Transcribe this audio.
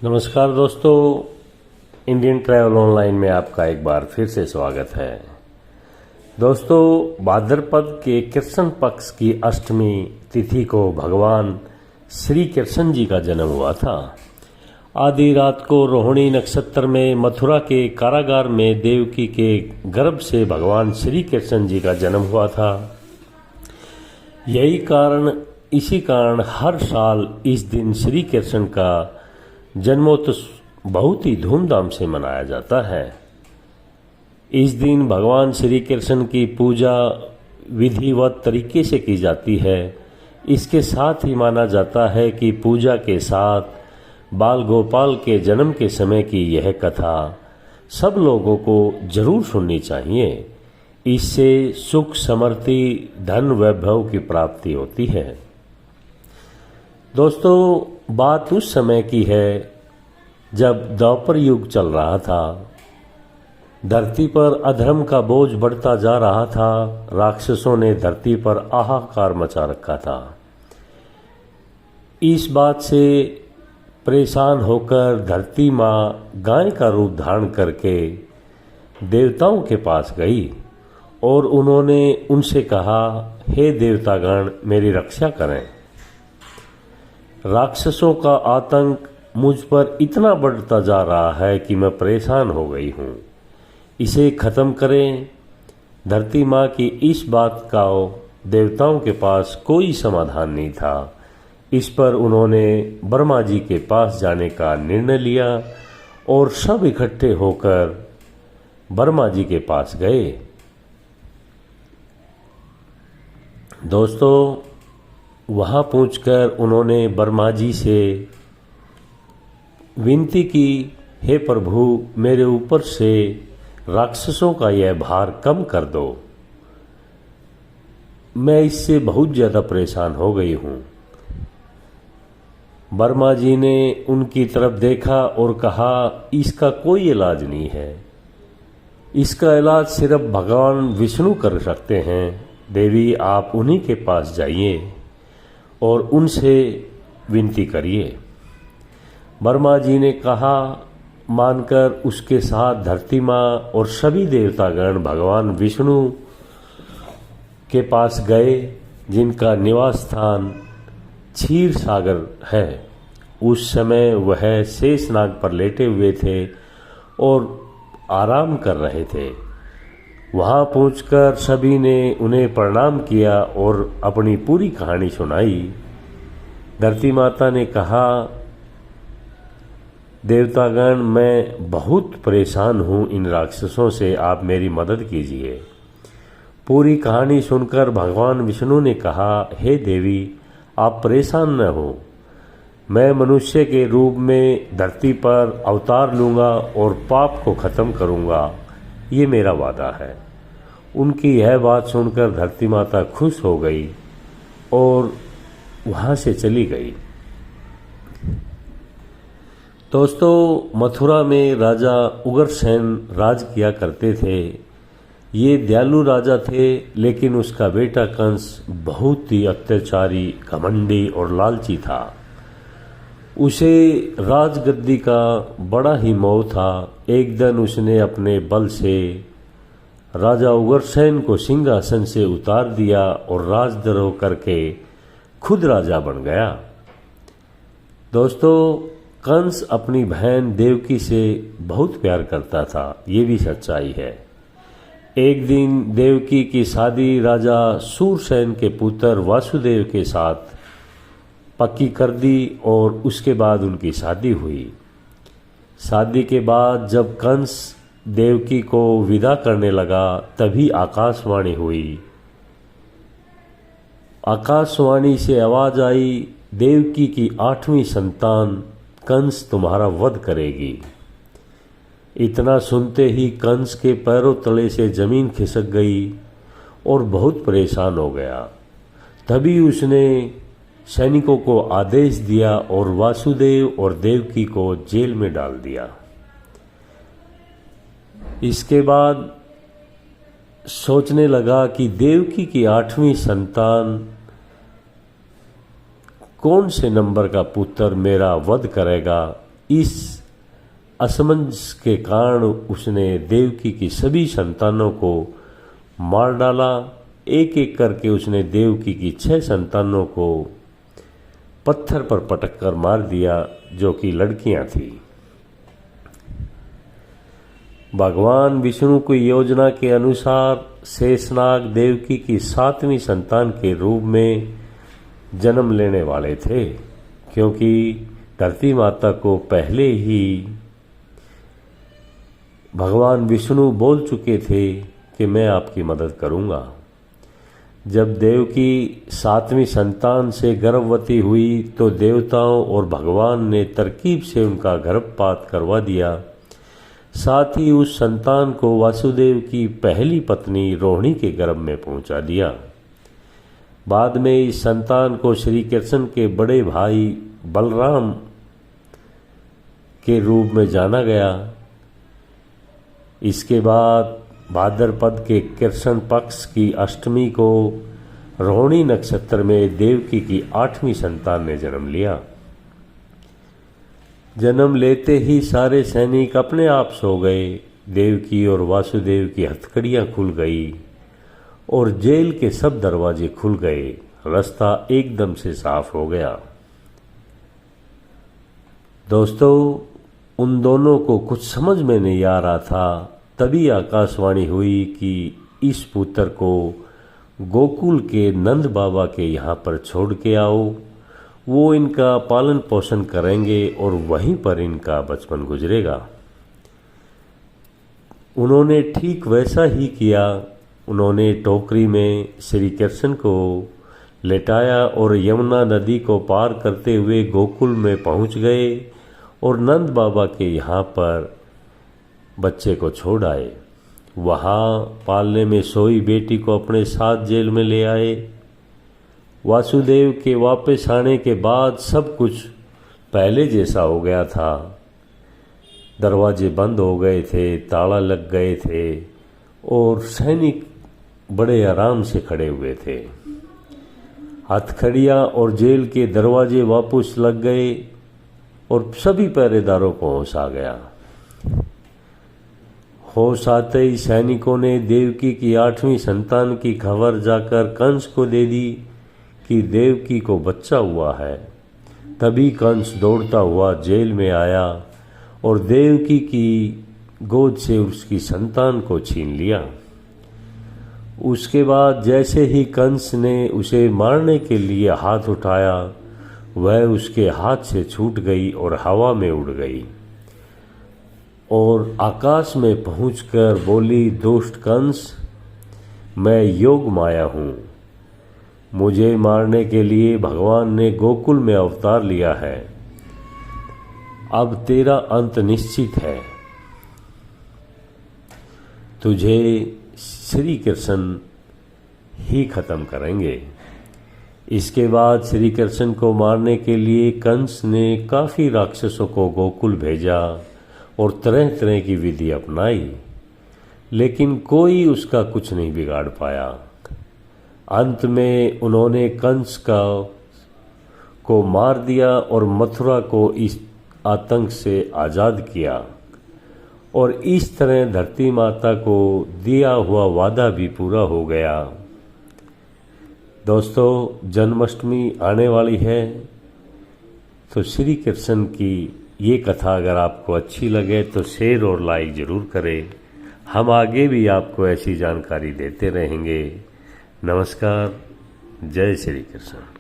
नमस्कार दोस्तों, Indian travel online में आपका एक बार फिर से स्वागत है। दोस्तों, भाद्रपद के कृष्ण पक्ष की अष्टमी तिथि को भगवान श्री कृष्ण जी का जन्म हुआ था। आधी रात को रोहिणी नक्षत्र में मथुरा के कारागार में देवकी के गर्भ से भगवान श्री कृष्ण जी का जन्म हुआ था। इसी कारण हर साल इस दिन श्री कृष्ण का जन्मोत्सव बहुत ही धूमधाम से मनाया जाता है। इस दिन भगवान श्री कृष्ण की पूजा विधिवत तरीके से की जाती है। इसके साथ ही माना जाता है कि पूजा के साथ बाल गोपाल के जन्म के समय की यह कथा सब लोगों को जरूर सुननी चाहिए। इससे सुख समृद्धि धन वैभव की प्राप्ति होती है। दोस्तों, बात उस समय की है जब द्वापर युग चल रहा था। धरती पर अधर्म का बोझ बढ़ता जा रहा था। राक्षसों ने धरती पर हाहाकार मचा रखा था। इस बात से परेशान होकर धरती माँ गाय का रूप धारण करके देवताओं के पास गई और उन्होंने उनसे कहा, हे देवतागण, मेरी रक्षा करें। राक्षसों का आतंक मुझ पर इतना बढ़ता जा रहा है कि मैं परेशान हो गई हूँ। इसे खत्म करें। धरती माँ की इस बात का देवताओं के पास कोई समाधान नहीं था। इस पर उन्होंने ब्रह्मा जी के पास जाने का निर्णय लिया और सब इकट्ठे होकर ब्रह्मा जी के पास गए। दोस्तों, वहाँ पहुंचकर उन्होंने ब्रह्मा जी से विनती की, हे प्रभु, मेरे ऊपर से राक्षसों का यह भार कम कर दो। मैं इससे बहुत ज़्यादा परेशान हो गई हूँ। ब्रह्मा जी ने उनकी तरफ देखा और कहा, इसका कोई इलाज नहीं है। इसका इलाज सिर्फ भगवान विष्णु कर सकते हैं। देवी, आप उन्हीं के पास जाइए और उनसे विनती करिए। ब्रह्मा जी ने कहा मानकर उसके साथ धरती माँ और सभी देवतागण भगवान विष्णु के पास गए, जिनका निवास स्थान क्षीर सागर है। उस समय वह शेषनाग पर लेटे हुए थे और आराम कर रहे थे। वहाँ पहुंचकर सभी ने उन्हें प्रणाम किया और अपनी पूरी कहानी सुनाई। धरती माता ने कहा, देवतागण, मैं बहुत परेशान हूँ इन राक्षसों से, आप मेरी मदद कीजिए। पूरी कहानी सुनकर भगवान विष्णु ने कहा, हे देवी, आप परेशान न हो। मैं मनुष्य के रूप में धरती पर अवतार लूँगा और पाप को खत्म करूँगा, ये मेरा वादा है। उनकी यह बात सुनकर धरती माता खुश हो गई और वहाँ से चली गई। दोस्तों, मथुरा में राजा उग्रसेन राज किया करते थे। ये दयालु राजा थे, लेकिन उसका बेटा कंस बहुत ही अत्याचारी, घमंडी और लालची था। उसे राजगद्दी का बड़ा ही मोह था। एक दिन उसने अपने बल से राजा उग्रसेन को सिंहासन से उतार दिया और राजद्रोह करके खुद राजा बन गया। दोस्तों, कंस अपनी बहन देवकी से बहुत प्यार करता था, ये भी सच्चाई है। एक दिन देवकी की शादी राजा सूरसेन के पुत्र वासुदेव के साथ पक्की कर दी और उसके बाद उनकी शादी हुई। शादी के बाद जब कंस देवकी को विदा करने लगा, तभी आकाशवाणी हुई। आकाशवाणी से आवाज आई, देवकी की 8वीं संतान कंस तुम्हारा वध करेगी। इतना सुनते ही कंस के पैरों तले से जमीन खिसक गई और बहुत परेशान हो गया। तभी उसने सैनिकों को आदेश दिया और वासुदेव और देवकी को जेल में डाल दिया। इसके बाद सोचने लगा कि देवकी की 8वीं संतान कौन से नंबर का पुत्र मेरा वध करेगा, इस असमंजस के कारण उसने देवकी की सभी संतानों को मार डाला। एक एक करके उसने देवकी की 6 संतानों को पत्थर पर पटक कर मार दिया, जो कि लड़कियां थीं। भगवान विष्णु की योजना के अनुसार शेषनाग देवकी की 7वीं संतान के रूप में जन्म लेने वाले थे, क्योंकि धरती माता को पहले ही भगवान विष्णु बोल चुके थे कि मैं आपकी मदद करूंगा। जब देवकी 7वीं संतान से गर्भवती हुई तो देवताओं और भगवान ने तरकीब से उनका गर्भपात करवा दिया। साथ ही उस संतान को वासुदेव की पहली पत्नी रोहिणी के गर्भ में पहुंचा दिया। बाद में इस संतान को श्री कृष्ण के बड़े भाई बलराम के रूप में जाना गया। इसके बाद भाद्रपद के कृष्ण पक्ष की अष्टमी को रोहिणी नक्षत्र में देवकी की 8वीं संतान ने जन्म लिया। जन्म लेते ही सारे सैनिक अपने आप सो गए। देवकी और वासुदेव की हथकड़ियां खुल गई और जेल के सब दरवाजे खुल गए। रास्ता एकदम से साफ हो गया। दोस्तों, उन दोनों को कुछ समझ में नहीं आ रहा था। तभी आकाशवाणी हुई कि इस पुत्र को गोकुल के नंद बाबा के यहाँ पर छोड़ के आओ, वो इनका पालन पोषण करेंगे और वहीं पर इनका बचपन गुजरेगा। उन्होंने ठीक वैसा ही किया। उन्होंने टोकरी में श्री कृष्ण को लेटाया और यमुना नदी को पार करते हुए गोकुल में पहुंच गए और नंद बाबा के यहाँ पर बच्चे को छोड़ आए। वहाँ पालने में सोई बेटी को अपने साथ जेल में ले आए। वासुदेव के वापस आने के बाद सब कुछ पहले जैसा हो गया था। दरवाजे बंद हो गए थे, ताला लग गए थे और सैनिक बड़े आराम से खड़े हुए थे। हथकड़ियाँ और जेल के दरवाजे वापस लग गए और सभी पहरेदारों को होश आ गया। होश आते ही सैनिकों ने देवकी की 8वीं संतान की खबर जाकर कंस को दे दी कि देवकी को बच्चा हुआ है। तभी कंस दौड़ता हुआ जेल में आया और देवकी की गोद से उसकी संतान को छीन लिया। उसके बाद जैसे ही कंस ने उसे मारने के लिए हाथ उठाया, वह उसके हाथ से छूट गई और हवा में उड़ गई और आकाश में पहुंचकर बोली, दुष्ट कंस, मैं योग माया हूँ। मुझे मारने के लिए भगवान ने गोकुल में अवतार लिया है। अब तेरा अंत निश्चित है। तुझे श्री कृष्ण ही खत्म करेंगे। इसके बाद श्री कृष्ण को मारने के लिए कंस ने काफी राक्षसों को गोकुल भेजा और तरह तरह की विधि अपनाई, लेकिन कोई उसका कुछ नहीं बिगाड़ पाया। अंत में उन्होंने कंस को मार दिया और मथुरा को इस आतंक से आज़ाद किया और इस तरह धरती माता को दिया हुआ वादा भी पूरा हो गया। दोस्तों, जन्माष्टमी आने वाली है, तो श्री कृष्ण की ये कथा अगर आपको अच्छी लगे तो शेयर और लाइक ज़रूर करें। हम आगे भी आपको ऐसी जानकारी देते रहेंगे। नमस्कार। जय श्री कृष्ण।